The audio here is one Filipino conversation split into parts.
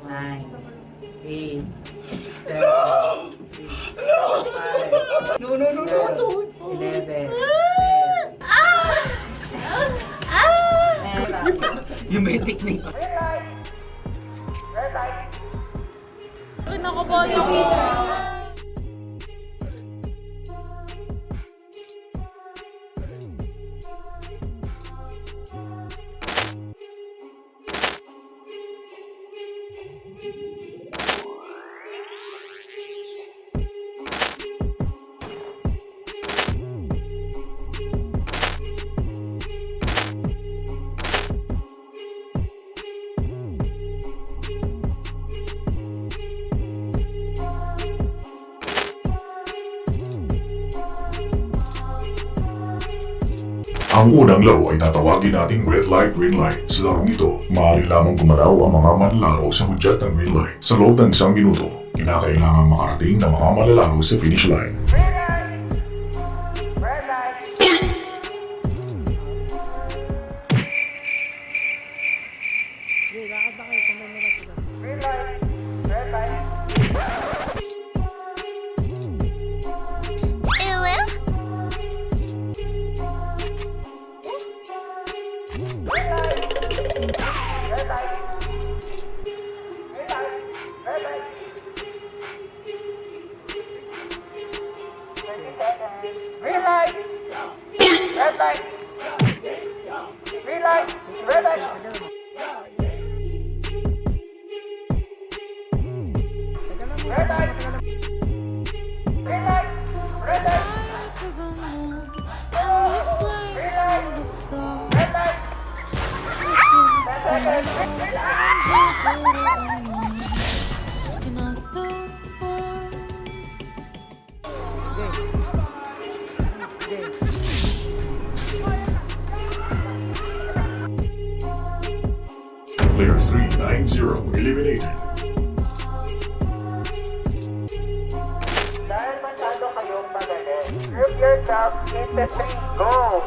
9, 8, 7, 6, 5, No, 11, 10. Yung may technique. Kinakabahan ako. Ang unang laro ay tatawagin nating red light, green light. Sa larong ito, maaari lamang gumalaw ang mga manlalaro sa hudyat ng green light. Sa loob ng 1 minuto, kinakailangan makarating ng mga manlalaro sa finish line. Green light! Red light! Green light! Red light! Red light! Green light! Red light! Red light! Player 390 eliminated. Dahil masyado kayong magaling, group yourself into 3, go!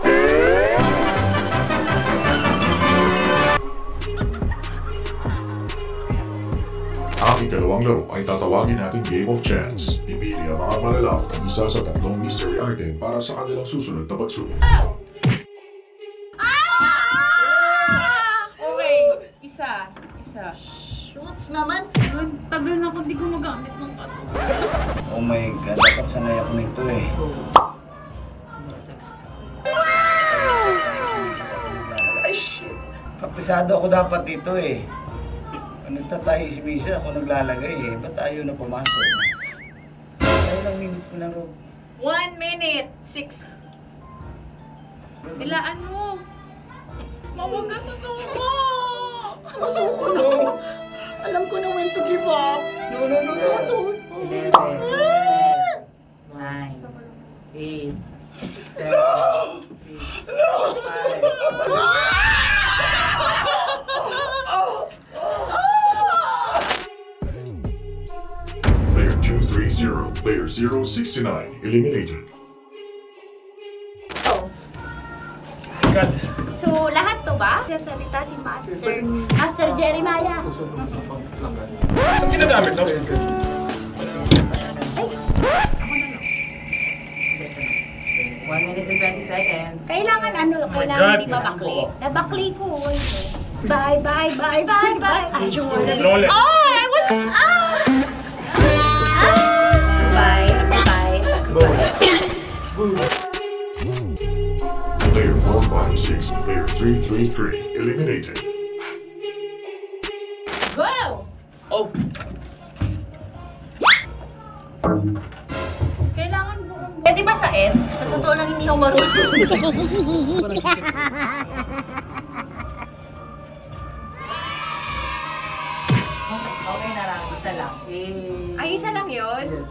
Ang ikalawang laro ay tatawagin natin Game of Chance. Pipili ang mga manlalaro ng isa sa 3 mystery item para sa kanilang susunod na pagsubok. Okay, isa. Shoots naman. Tagal na ako hindi ko magamit ng kato. Oh my God, dapat sanay ako nito eh. Ay shit. Kapisado ako dapat dito eh. Nagtatahi si Misa, ako naglalagay eh. Ba't ayaw na pumasok? Ilang minutes na lang, Rob? 1 minute, 6. Dilaan mo. Mawag ka susuko. Masuko na ako. Alam ko na when to give up. No. 11, 10, 9, 8, 7, 6, 5. Player 230, player 069 eliminated. So, lahat to ba? Sasalita si Master Jeremiah. Ang ginagamit na? Ay! 1 minute and 20 seconds. Kailangan God. di mabakli. Nabakli ko. Bye. I just wanna... Lole. Oh, I was... Bye. Player 456, player 333 eliminated. Go! Oh! Kailangan buong... Pwede ba sa end? Sa totoo lang hindi ako marunong. Okay na lang, isa lang. Ay, isa lang yun?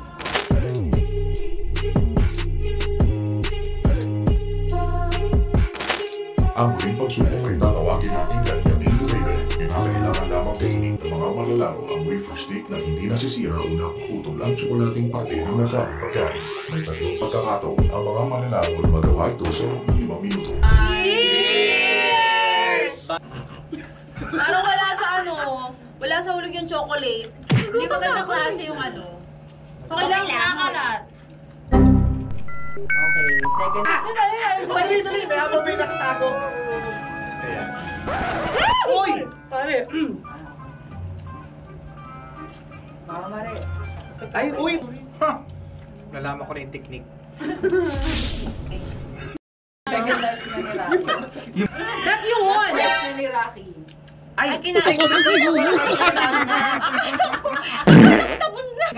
Ang huling pagsubok ay tatawagin natin Ganyatin Baby. Kinakailangan lamang kainin ng mga manlalaro ang wafer stick na hindi nasisira o napuputol ang tsokolating parte ng nasabing pagkain. May 3 pagkakataon ang mga manlalaro na magawa ito sa loob ng 5 minuto. Cheers! Parang wala sa hulog yung chocolate. Hindi maganda klase yung ano. Okay lang, nakakalat. Okay, second. Dali, may habang may nakatago. Ayan. Uy! Pare! Mama Mare. Ay, uy! Ha! Nalaman ko na yung technique. Second life na ni Rocky. That you won! Life na ni Rocky. Ay, kinain ko. Tapos na!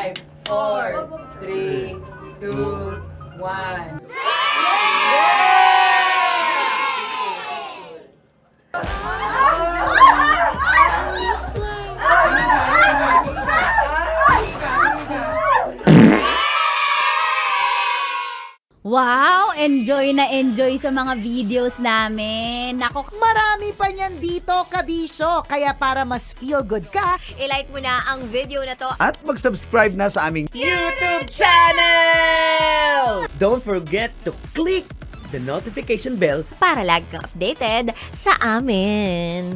5, 4, 3, 2, 1. Wow! Enjoy na enjoy sa mga videos namin. Nako, Marami pa niyan dito, kabisyo. Kaya para mas feel good ka, I-like mo na ang video na to. At mag-subscribe na sa aming YouTube channel! Don't forget to click the notification bell Para lagi kang updated sa amin.